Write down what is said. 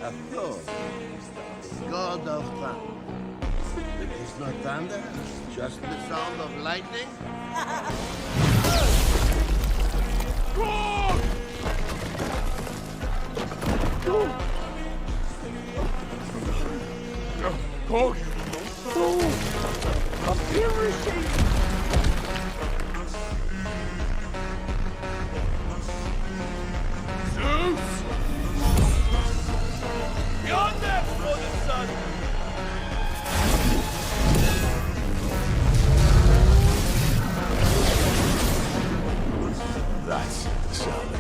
Of course. God of thunder. It is not thunder, just the sound of lightning. Kork! Zeus! Beyond them, brother son! That's the sound